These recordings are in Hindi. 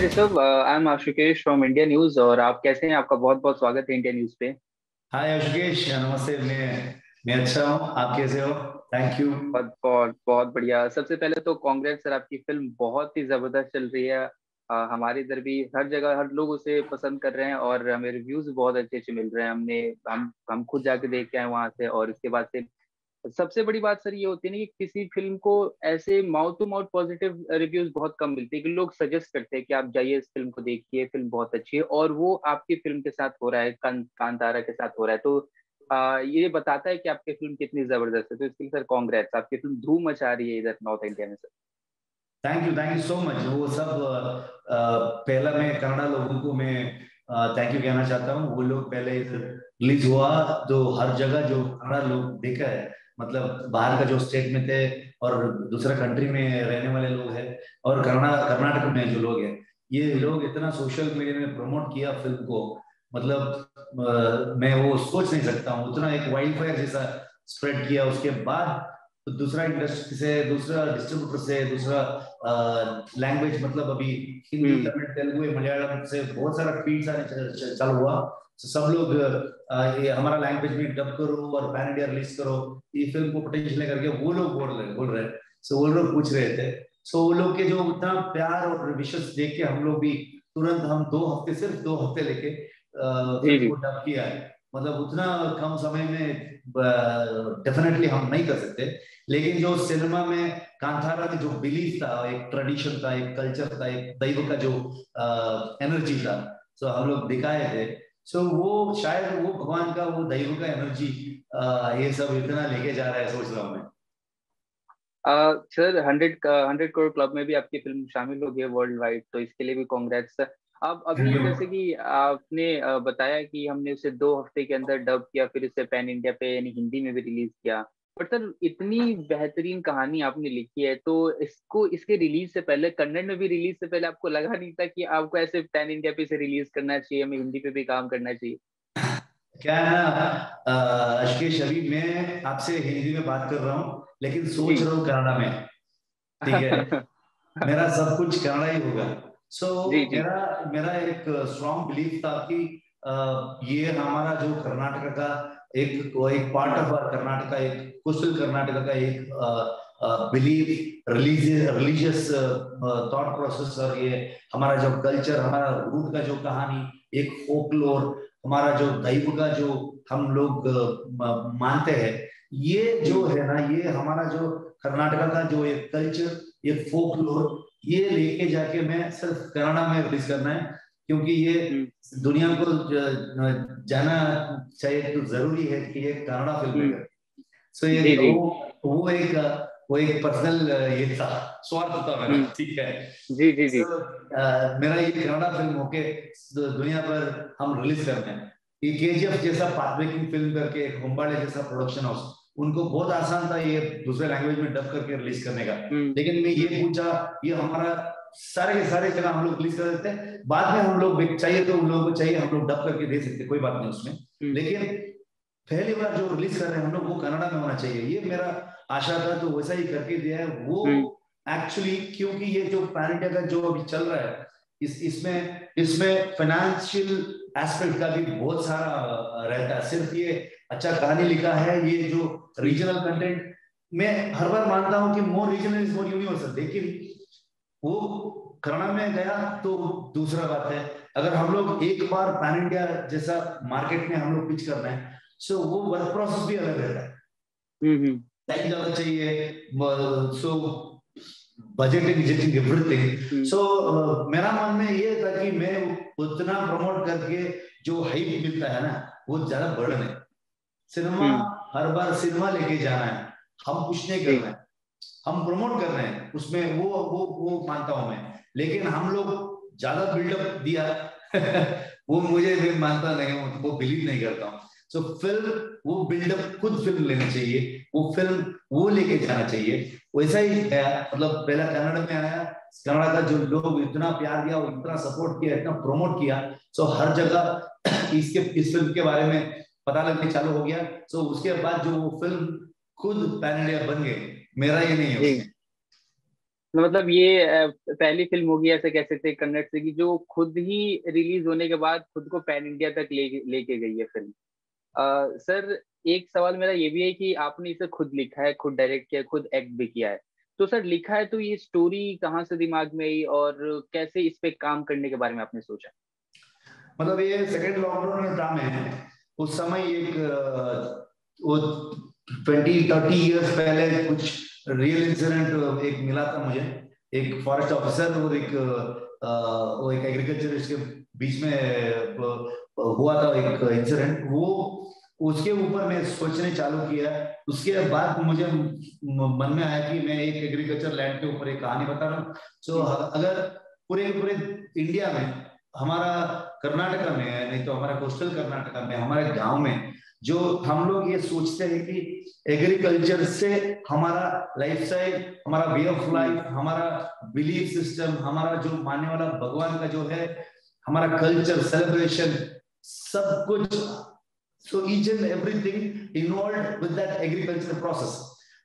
Rishabh, I am Ashukesh from India news. और आप कैसे हैं? आपका बहुत बहुत स्वागत है इंडिया न्यूज पे। हाय अशुकेश, नमस्ते। मैं अच्छा हूँ, आप कैसे हो? Thank you. बहुत बहुत बहुत बढ़िया। सबसे पहले तो कांग्रेस सर, आपकी फिल्म बहुत ही जबरदस्त चल रही है। हमारे इधर भी हर जगह हर लोग उसे पसंद कर रहे हैं और हमें रिव्यूज बहुत अच्छे अच्छे मिल रहे हैं। हम खुद जाके देख के आए वहां से। और इसके बाद से सबसे बड़ी बात सर ये होती है ना कि किसी फिल्म को ऐसे mouth to mouth positive reviews बहुत कम मिलते हैं कि लोग सजेस्ट करते हैं कि आप जाइए इस फिल्म को देखिए, फिल्म बहुत अच्छी है। और वो आपकी फिल्म के साथ हो रहा है, कांतारा के साथ हो रहा है। तो ये बताता है कि आपकी फिल्म कितनी जबरदस्त है। तो इसके लिए सर कांग्रेस, आपकी फिल्म धूम मचा रही है इधर नॉर्थ इंडिया में sir. Thank you so much. वो सब पहला मैं कन्नड़ा लोगों को मैं थैंक यू कहना चाहता हूँ। वो लोग पहले रिलीज हुआ तो हर जगह जो कन्नड़ा लोग देखा है, मतलब बाहर का जो स्टेट में थे और दूसरा कंट्री में रहने वाले लोग हैं और कर्नाटक में जो लोग हैं, ये लोग इतना सोशल मीडिया में प्रमोट किया फिल्म को। मतलब मैं वो सोच नहीं सकता हूँ, उतना एक वाइल्ड फायर जैसा स्प्रेड किया। उसके बाद तो दूसरा इंडस्ट्री से, दूसरा डिस्ट्रीब्यूटर से, दूसरा लैंग्वेज, मतलब अभी हिंदी, हम्म। तमिल, तेलुगु, मलयालम से बहुत सारा ट्वीट्स आने चालू हुआ। तो सब लोग ये हमारा लैंग्वेज में डब करो और पैन इंडिया रिलीज करो, ये फिल्म को पोटेंशियल है करके वो लोग बोल रहे। सो वो लोग पूछ रहे थे। सो वो लोग के जो उतना प्यार और विशेष देख के हम लोग भी तुरंत, हम 2 हफ्ते, सिर्फ 2 हफ्ते लेके जी फिल्म जी। को डब किया है। मतलब उतना कम समय में डेफिनेटली हम नहीं कर सकते। लेकिन जो सिनेमा में कांतारा में जो बिलीफ था, एक ट्रेडिशन था, एक कल्चर था, एक दैव का जो एनर्जी था, सो हम लोग दिखाए थे। सो वो शायद वो भगवान का, वो दैव का एनर्जी ये सब इतना लेके जा रहा है, सोच रहा हूँ मैं। सर 100 करोड़ क्लब में भी आपकी फिल्म शामिल हो गई है वर्ल्ड वाइड, तो इसके लिए भी कांग्रेट्स सर। अब थैंक अभी यू। जैसे कि आपने बताया कि हमने उसे 2 हफ्ते के अंदर डब किया, फिर इसे पैन इंडिया पे यानी हिंदी में भी रिलीज किया। बट सर इतनी बेहतरीन कहानी आपने लिखी है, तो इसको इसके रिलीज से पहले, कन्नड़ में भी रिलीज से पहले आपको लगा नहीं था कि आपको ऐसे पैन इंडिया पे इसे रिलीज करना चाहिए, हमें हिंदी पे भी काम करना चाहिए? क्या है ना, अशकेश, अभी मैं आपसे हिंदी में बात कर रहा हूँ लेकिन सोच जी। रहा हूँ कन्नड़ा में। ठीक है, मेरा सब कुछ कन्नड़ा ही होगा। सो जी जी। मेरा मेरा एक स्ट्रॉन्ग बिलीफ था कि ये हमारा जो कर्नाटक का एक, वो एक पार्ट ऑफ कर्नाटका, एक कोस्टल कर्नाटका का एक बिलीफ, रिलीजियस थॉट प्रोसेस, और ये हमारा जो कल्चर, हमारा रूट का जो कहानी, एक फोकलोर, हमारा जो दैव का जो हम लोग मानते हैं, ये जो है ना, ये हमारा जो कर्नाटका का जो एक कल्चर, ये फोकलोर, ये लेके जाके मैं सिर्फ कनाडा में रिलीज करना है। क्योंकि ये हम्म दुनिया को जाना चाहिए, तो जरूरी है कि ये कनाडा फिल्म हम्म। है। सो ये जी जी। वो एक पर्सनल ये था, स्वार्थ था मेरा। हम्म। ठीक है। जी जी जी। सो मेरा ये कनाडा फिल्म होके दुनिया पर हम रिलीज करते हैं। ये केजीएफ जैसा पाथ ब्रेकिंग फिल्म करके, एक होम्बाड़े जैसा प्रोडक्शन हाउस, उनको बहुत आसान था ये दूसरे लैंग्वेज में डब करके रिलीज करने का। हम्म लेकिन मैं ये हम्म पूछा, ये हमारा सारे के सारे जगह हम लोग रिलीज कर देते हैं, बाद में हम लोग चाहिए तो उन लोगों को चाहिए, हम लोग डब करके दे सकते, कोई बात नहीं उसमें। हम्म लेकिन पहली बार जो रिलीज कर रहे हैं हम लोग, वो कनाडा में होना चाहिए, ये मेरा आशा था। तो वैसा ही करके दिया है वो। हम्म एक्चुअली क्योंकि ये जो पैन इंडिया का जो अभी चल रहा है, इसमें इसमें फाइनेंशियल एस्पेक्ट का भी बहुत सारा रहता है। सिर्फ ये अच्छा कहानी लिखा है, ये जो रीजनल कंटेंट, मैं हर बार मानता हूं कि मोर रीजनल इज मोर यूनिवर्सल, लेकिन वो कनाडा में गया तो दूसरा बात है। अगर हम लोग एक बार पैन इंडिया जैसा मार्केट में हम लोग पिच करना है, सो वो वर्क प्रोसेस भी अलग रहता है। हम्म। टाइम ज्यादा चाहिए, सो बजटिंग जिटिंग एवरीथिंग। हम्म सो मेरा मानना ये था कि मैं उतना प्रमोट करके जो हाइप मिलता है ना, वो ज्यादा बर्डन है। सिनेमा, हम्म। हर बार सिनेमा लेके जाना है, हम कुछ नहीं जी। करना है, हम प्रमोट कर रहे हैं उसमें, वो मानता हूं मैं। लेकिन हम लोग ज्यादा बिल्डअप दिया वो मुझे मैं मानता नहीं हूं, वो बिलीव नहीं करता हूँ। सो फिल्म, वो बिल्डअप खुद फिल्म लेनी चाहिए, वो फिल्म वो लेके जाना चाहिए। वैसा ही है, मतलब पहला कन्नड़ में आया, कन्नड़ का जो लोग इतना प्यार दिया, इतना सपोर्ट किया, इतना प्रमोट किया, सो हर जगह इस फिल्म के बारे में पता लगने चालू हो गया। सो उसके बाद जो वो फिल्म खुद पैन इंडिया बन गई, मेरा ये नहीं है जी। उसमें। मतलब ये पहली फिल्म होगी ऐसे कह सकते हैं कन्नड़ से, कि जो खुद ही रिलीज होने के बाद खुद को पैन इंडिया तक लेके गई है फिल्म। सर, एक सवाल मेरा ये भी है कि आपने इसे खुद लिखा है, खुद डायरेक्ट किया है, खुद एक्ट भी किया है। तो सर, लिखा है तो ये स्टोरी कहाँ से दिमाग में आई और कैसे इस पे काम करने के बारे में आपने सोचा? मतलब ये सेकेंड लॉकडाउन में था, मैं उस समय एक वो 20-30 इयर्स पहले कुछ रियल इंसिडेंट एक मिला था मुझे। एक फॉरेस्ट ऑफिसर और एक वो एक एग्रीकल्चरिस्ट के बीच में हुआ था एक इंसिडेंट। वो उसके ऊपर मैं सोचने चालू किया। उसके बाद मुझे मन में आया कि मैं एक एग्रीकल्चर लैंड के ऊपर एक कहानी बता रहा हूँ। सो अगर पूरे पूरे इंडिया में, हमारा कर्नाटका में है, नहीं तो हमारा कोस्टल कर्नाटका में, हमारे गांव में जो हम लोग ये सोचते हैं कि एग्रीकल्चर से हमारा लाइफस्टाइल, हमारा वे ऑफ लाइफ, हमारा बिलीफ सिस्टम, हमारा जो मानने वाला भगवान का जो है, हमारा कल्चर, सेलिब्रेशन, सब कुछ, so each and everything involve with that agriculture process.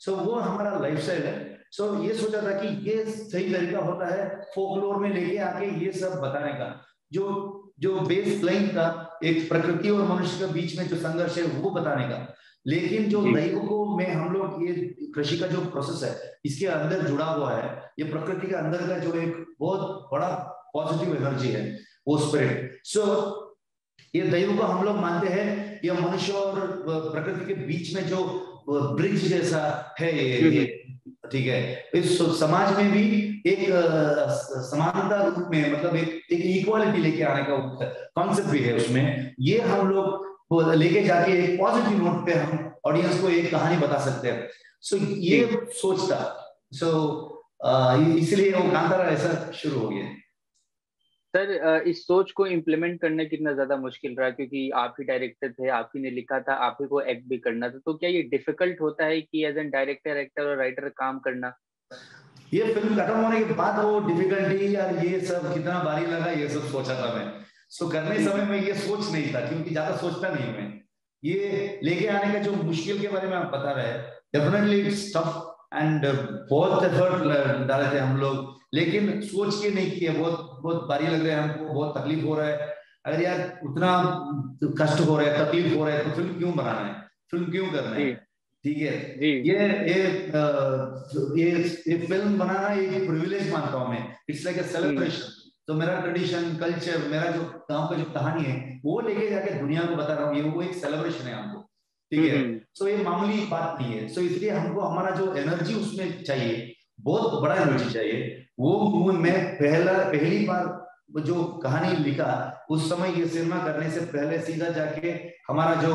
So वो हमारा लाइफस्टाइल है। सो ये सोचा था कि ये सही तरीका होता है फोकलोर में लेके आके ये सब बताने का। जो जो बेस लाइन था एक प्रकृति और मनुष्य के बीच में जो संघर्ष है वो बताने का। लेकिन जो दैव को में हम लोग ये कृषि का जो प्रोसेस है इसके अंदर जुड़ा हुआ है, ये प्रकृति के अंदर का जो एक बहुत बड़ा पॉजिटिव एनर्जी है, वो स्पिरिट। सो ये दैव को हम लोग मानते हैं, ये मनुष्य और प्रकृति के बीच में जो ब्रिज जैसा है ये ठीक है। इस समाज में भी एक समानता रूप में, मतलब एक इक्वालिटी लेके आने का कॉन्सेप्ट भी है उसमें। ये हम लोग लेके जाके एक पॉजिटिव नोट पे हम ऑडियंस को एक कहानी बता सकते हैं। सो ये सोच था। सो इसलिए वो कांतारा ऐसा शुरू हो गया। सर, इस सोच को इम्प्लीमेंट करना कितना ज्यादा मुश्किल रहा, क्योंकि आप ही डायरेक्टर थे, आप ही ने लिखा था, आप ही को एक्ट भी करना था। तो क्या ये डिफिकल्ट होता है कि एज एन डायरेक्टर, एक्टर और राइटर काम करना? ये फिल्म खत्म होने के बाद वो डिफिकल्टी यार ये सब कितना भारी लगा, ये सब सोचा था मैं। सो करने समय में ये सोच नहीं था, क्योंकि ज्यादा सोचता नहीं मैं। ये लेके आने का जो मुश्किल के बारे में आप बता रहे हैं, डेफिनेटली इट्स टफ एंड बहुत एफर्ट डाले थे हम लोग, लेकिन सोच के नहीं किए। बहुत बहुत भारी लग रहा है हमको, बहुत तकलीफ हो रहा है। अगर यार उतना कष्ट हो रहा है, तकलीफ हो रहा है, तो फिल्म क्यों बनाना है, फिल्म क्यों करना है? ठीक है। ये फिल्म बनाना एक प्रिविलेज मानता हूं मैं। It's like a celebration. तो मेरा ट्रेडिशन, कल्चर, मेरा जो गांव का जो कहानी है वो लेके जाके दुनिया को बता रहा हूँ, ये वो एक सेलिब्रेशन है हमको। ठीक है। सो ये मामूली बात नहीं है। सो इसलिए हमको हमारा जो एनर्जी उसमें चाहिए, बहुत बड़ा एनर्जी चाहिए। वो मैं पहली बार जो कहानी लिखा उस समय ये सिनेमा करने से पहले सीधा जाके हमारा जो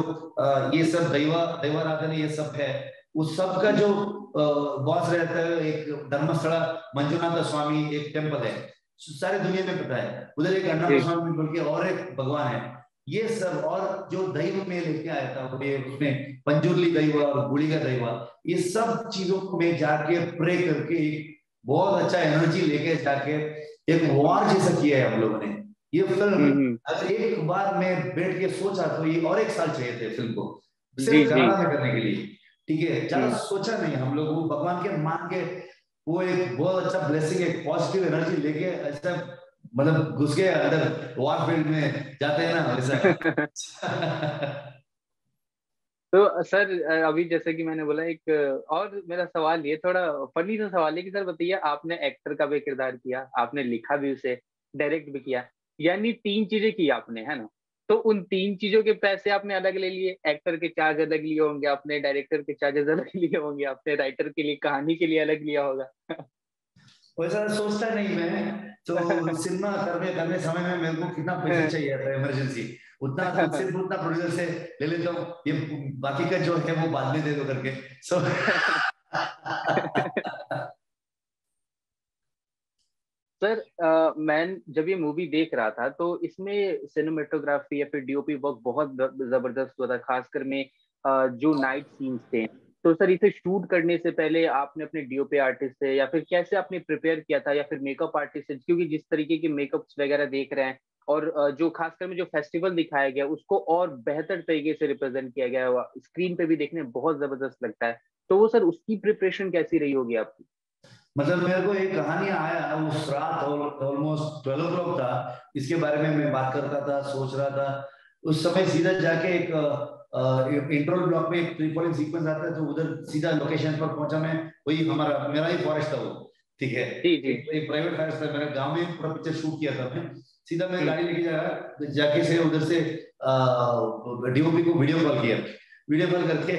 ये सब दैवाराधन ये सब है, उस सब का जो बॉस रहता है, एक धर्मस्थला मंजुनाथ स्वामी एक टेम्पल है, सारे दुनिया में पता है। उधर एक अण्णा स्वामी बोल के और एक भगवान है। ये सब और जो दैव में लेके आया था वो उसमें पंजुर्ली दैव और गुड़ी का दैव, ये सब चीजों को मैं जाके प्रे करके एक बहुत अच्छा एनर्जी लेके जाके एक वॉर जैसा किया है हम लोगों ने। ये फिल्म अगर एक बार मैं बैठ के सोचा तो ये और एक साल चाहिए थे फिल्म को, सिर्फ कन्नड़ा में करने के लिए। ठीक है, ज्यादा सोचा नहीं हम लोग, वो भगवान के मान के वो एक बहुत अच्छा ब्लेसिंग, एक पॉजिटिव एनर्जी लेके ऐसा मतलब घुस गए अंदर, वॉर फील्ड में जाते हैं ना वैसा। तो सर, अभी जैसे कि मैंने बोला, एक और मेरा सवाल ये थोड़ा फनी सा सवाल है कि सर बताइए, आपने एक्टर का भी किरदार किया, आपने लिखा भी उसे, डायरेक्ट भी किया, यानी 3 चीजें की आपने, है ना? तो उन 3 चीजों के पैसे आपने अलग ले लिए, एक्टर के चार्ज अलग लिए होंगे आपने, डायरेक्टर के चार्जेस अलग लिए होंगे आपने, राइटर के लिए, कहानी के लिए अलग लिया होगा। वैसा सोचता नहीं मैं तो। सिनेमा करने करने समय में मेरे को कितना पैसा चाहिए था इमरजेंसी, उतना सिर्फ उतना प्रोड्यूसर से ले लेता हूँ, ये बाकी का जो है वो बाद में दे दो करके। सो सर, मैं जब ये मूवी देख रहा था तो इसमें सिनेमेटोग्राफी या फिर डीओपी वर्क बहुत जबरदस्त हुआ था, खासकर में जो नाइट सीन्स थे। तो सर, इसे शूट करने से पहले आपने अपने डीओपी आर्टिस्ट से या फिर कैसे आपने प्रिपेयर किया था, या फिर मेकअप आर्टिस्ट से? क्योंकि जिस तरीके के मेकअप्स वगैरह देख रहे हैं और जो खासकर में जो फेस्टिवल दिखाया गया उसको और बेहतर तरीके से रिप्रेजेंट किया गया, स्क्रीन पे भी देखने में बहुत जबरदस्त लगता है। तो वो सर, उसकी प्रिपरेशन कैसी रही होगी आपकी? मतलब मेरे को एक कहानी आया उस रात, ऑलमोस्ट 12 o'clock था, इसके बारे में मैं बात करता था, सोच रहा था। उस समय सीधा जाके एक इंट्रोल ब्लॉक में एक ट्रिपल सीक्वेंस आता है, तो उधर सीधा लोकेशन पर पहुंचा मैं। वही हमारा मेरा ही फॉरेस्ट था वो, ठीक है। जी जी एक प्राइवेट फॉरेस्ट था मेरे गांव में, पूरा पिक्चर शूट किया था मैं। सीधा मैं हम्म गाड़ी लेके जाके से उधर से डीओपी को वीडियो कॉल किया। वीडियो कॉल करके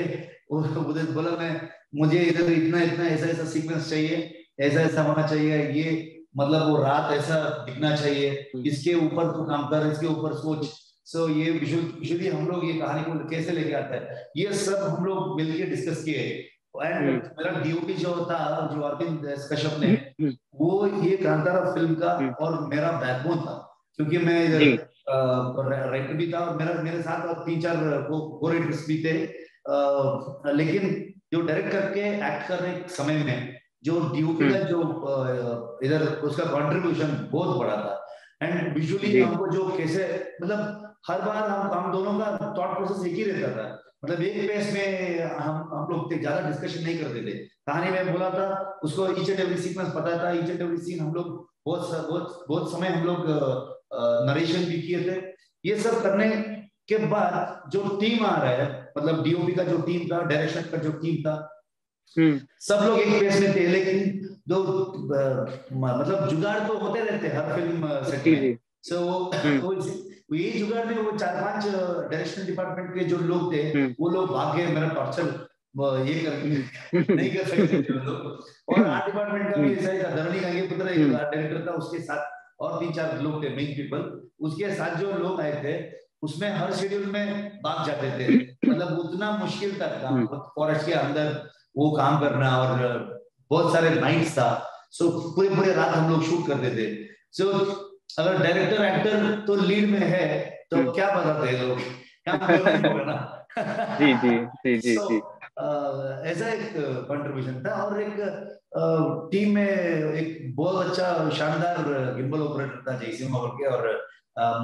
उधर बोला मैं, मुझे इधर इतना इतना ऐसा ऐसा सीक्वेंस चाहिए, ऐसा ऐसा होना चाहिए, ये मतलब वो रात ऐसा दिखना चाहिए, हम्म इसके ऊपर तू काम कर, इसके ऊपर सोच। सो ये विजुअली हम लोग ये कहानी को कैसे लेके आता है, ये सब हम लोग मिलके डिस्कस किए। एंड हम्म मेरा डीओपी जो था, जो अरविंद कश्यप ने, हम्म वो ये कांतारा फिल्म का हम्म, और मेरा बैकबोन था। क्योंकि मैं इधर जी राइटर भी था, और मेरे साथ और 3-4 को राइटर्स भी थे। लेकिन जो डायरेक्ट करके एक्ट करने के समय में जो डीओपी का हम्म जो इधर उसका कंट्रीब्यूशन बहुत बड़ा था। एंड विजुअली जी हमको जो कैसे, मतलब हर बार हम दोनों का थॉट प्रोसेस एक ही रहता था। मतलब एक पेस में हम लोग ज्यादा डिस्कशन नहीं करते थे। कहानी में बोला था, उसको ईच एंड एवरी सीक्वेंस पता था, ईच एंड एवरी सीन हम लोग बहुत समय हम लोग नरेशन भी किए थे। ये सब करने के बाद जो टीम आ रहा है, मतलब डीओपी का जो टीम था, डायरेक्शन का जो टीम था, हम्म सब लोग एक पेस में थे। लेकिन जो मतलब जुगाड़ तो होते रहते हैं हर फिल्म सेट जी में। जी सो हम्म वो यही जुगाड़ में वो 4-5 डायरेक्शन डिपार्टमेंट के जो लोग थे, हम्म वो लोग भाग गए मेरा टॉर्चर ये कर नहीं कर सकते थे वो लोग। और आर्ट डिपार्टमेंट का भी हम्म ऐसा ही था, धरणी गांगे पुत्र एक हम्म आर्ट डायरेक्टर था, उसके साथ और 3-4 लोग थे मेन पीपल। उसके साथ जो लोग आए थे, उसमें हर शेड्यूल में भाग जाते थे। मतलब उतना मुश्किल था काम फॉरेस्ट के अंदर वो काम करना, और बहुत सारे नाइट्स था। सो पूरे पूरे रात हम लोग शूट करते थे। सो अगर डायरेक्टर एक्टर तो लीड में है, तो हम्म, क्या बताते हैं लोग, काम करना ही होगा जी जी ना। जी जी सो जी ऐसा एक कंट्रीब्यूशन था। और एक टीम में एक बहुत अच्छा शानदार गिम्बल ऑपरेटर था, जयसिंह बोल के, और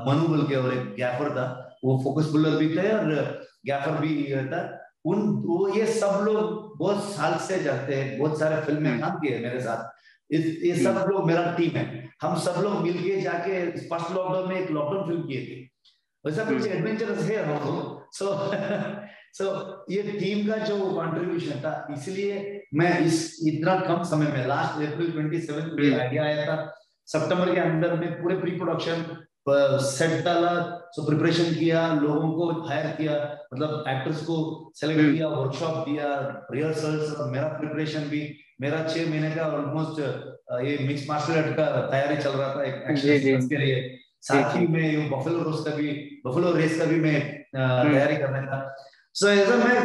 मनु बोल के, और एक गैफर था, वो फोकस पुलर भी थे, और गैफर भी था। उन वो ये सब लोग बहुत साल से जाते हैं, बहुत सारे फिल्म में हम्म काम किए मेरे साथ। ये हम्म सब लोग मेरा टीम है। हम सब लोग मिलके जाके फर्स्ट लॉकडाउन में एक लॉकडाउन फिल्म किए थे। वैसा कुछ हम्म एडवेंचरस है हम लोग। सो सो ये टीम का जो कंट्रीब्यूशन था, इसलिए मैं इस इतना कम समय में, लास्ट अप्रैल 27 को ये हम्म आइडिया आया था, सितंबर के अंदर में पूरे प्री प्रोडक्शन सेट डाला। सो प्रिपरेशन किया, लोगों को हायर किया, मतलब एक्टर्स को सेलेक्ट हम्म किया, वर्कशॉप दिया, रिहर्सल्स, और मेरा प्रिपरेशन भी, मेरा 6 महीने का ऑलमोस्ट ये मिक्स मार्शल आर्ट का तैयारी चल रहा था एक एक्शन जी जी सीक्वेंस के लिए। जी साथ ही जी में बफेलो रेस का भी मैं हम्म तैयारी कर रहा था। सो ऐसा मैं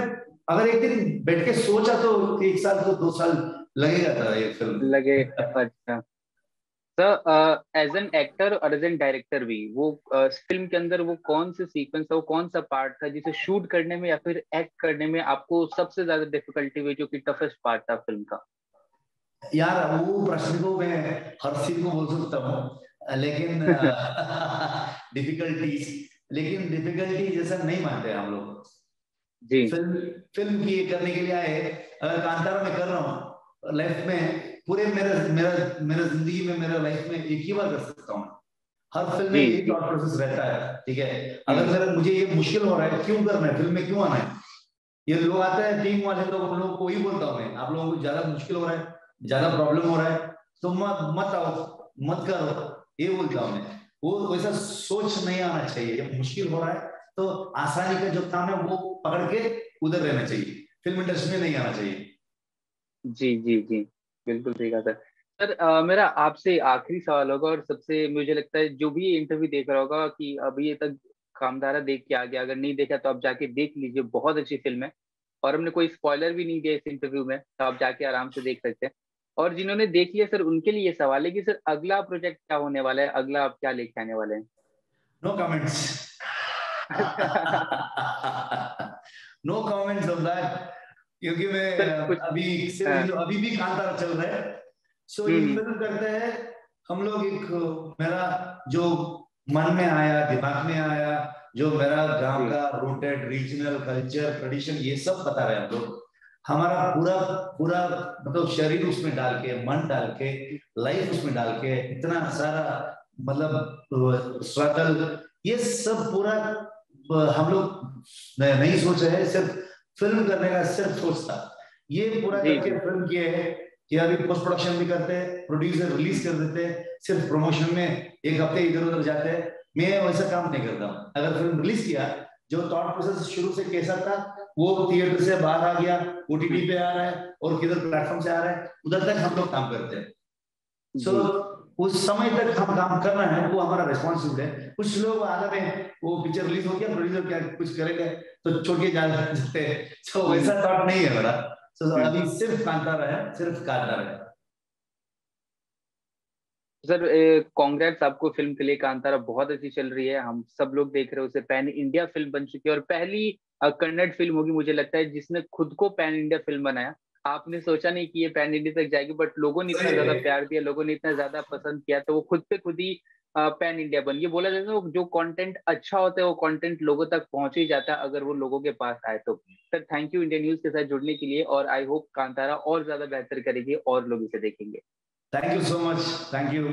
अगर एक दिन बैठ के सोचा तो 1 साल तो 2 साल लगेगा था ये फिल्म। लगे अच्छा सर एज एन एक्टर और एज एन डायरेक्टर भी वो फिल्म के अंदर वो कौन से सीक्वेंस था, वो कौन सा पार्ट था जिसे शूट करने में या फिर एक्ट करने में आपको सबसे ज्यादा डिफिकल्टी हुई, जो कि टफेस्ट पार्ट था फिल्म का? यार वो प्रश्न को मैं हर सीन को बोल सकता हूँ, लेकिन डिफिकल्टीज, लेकिन डिफिकल्टी जैसा नहीं मानते हम लोग। जी फिल्म फिल्म की करने के लिए आए। अगर कांतारा में कर रहा हूँ लाइफ में, पूरे मेरा मेरा मेरा जिंदगी में, मेरा लाइफ में एक ही बार कर सकता हूँ। हर फिल्म में जी यही जी थॉट प्रोसेस रहता है, ठीक है। अगर हम्म मेरा मुझे ये मुश्किल हो रहा है, क्यों करना है, फिल्म में क्यों आना है, ये लोग आते हैं टीम वाले लोग, उन लोगों को ही बोलता हूँ मैं, आप लोगों को ज्यादा मुश्किल हो रहा है, ज्यादा प्रॉब्लम हो रहा है, तो मत मत आओ, मत करो, ये बोलता हूँ मैं। वो वैसा सोच नहीं आना चाहिए। जब मुश्किल हो रहा है, तो आसानी का जो काम है वो पकड़ के उधर रहना चाहिए, फिल्म इंडस्ट्री में नहीं आना चाहिए। जी जी जी बिल्कुल सही कहा सर। सर मेरा आपसे आखिरी सवाल होगा, और सबसे मुझे लगता है जो भी इंटरव्यू देख रहा होगा कि अभी ये तक कामधारा देख के आ गया, अगर नहीं देखा तो आप जाके देख लीजिए, बहुत अच्छी फिल्म है। और हमने कोई स्पॉइलर भी नहीं दिया इस इंटरव्यू में, तो आप जाके आराम से देख सकते हैं। और जिन्होंने देख लिया सर, उनके लिए ये सवाल है कि सर अगला प्रोजेक्ट क्या होने वाला है, अगला आप क्या लेके आने वाले नो कमेंट्स। हैं? No comments on that. क्योंकि मैं सर कुछ अभी सिर्फ हाँ, अभी भी कांतारा चल रहा है। सो ये हम्म फिल्म करते हैं हम लोग। एक मेरा जो मन में आया, दिमाग में आया, जो मेरा गांव जी का रूटेड रीजनल कल्चर ट्रेडिशन, ये सब बता रहे हैं हम लोग। हमारा पूरा पूरा मतलब शरीर उसमें डाल के, मन डाल के, लाइफ उसमें डाल के, इतना सारा मतलब स्ट्रगल, ये सब पूरा हम लोग नहीं सोच रहे हैं। सिर्फ फिल्म करने का सिर्फ सोच था, ये पूरा जी करके जी फिल्म किए है कि अभी पोस्ट प्रोडक्शन भी करते हैं, प्रोड्यूसर रिलीज कर देते हैं, सिर्फ प्रमोशन में एक हफ्ते इधर उधर जाते हैं। मैं वैसा काम नहीं करता हूँ। अगर फिल्म रिलीज किया, जो थॉट प्रोसेस शुरू से कैसा था वो थिएटर से बाहर आ गया, ओटीटी पे आ रहा है और किधर प्लेटफॉर्म से आ रहा है, उधर तक हम लोग काम करते हैं। सो जी उस समय तक हम काम करना है, वो हमारा रिस्पॉन्सिबिलिटी है। कुछ लोग आगे में वो पिक्चर रिलीज हो गया, प्रोड्यूसर क्या कुछ करेंगे तो छोड़ के जाते हैं। सो हम्म वैसा थॉट नहीं है मेरा। सो हम्म। अभी सिर्फ कांतारा है, सिर्फ कांतारा है। सर कांग्रेस आपको फिल्म के लिए, कांतारा बहुत अच्छी चल रही है, हम सब लोग देख रहे हैं उसे, पैन इंडिया फिल्म बन चुकी है और पहली कन्नड़ फिल्म होगी मुझे लगता है जिसने खुद को पैन इंडिया फिल्म बनाया। आपने सोचा नहीं कि ये पैन इंडिया तक जाएगी, बट लोगों ने इतना सही ज्यादा है। प्यार दिया, लोगों ने इतना ज्यादा पसंद किया, तो वो खुद पे खुद ही पैन इंडिया बन गई। बोला जाता है जो कंटेंट अच्छा होता है वो कंटेंट लोगों तक पहुंच ही जाता है अगर वो लोगों के पास आए तो। Sir thank you India news के साथ जुड़ने के लिए, और आई होप कांतारा और ज्यादा बेहतर करेगी और लोग इसे देखेंगे। Thank you so much. Thank you.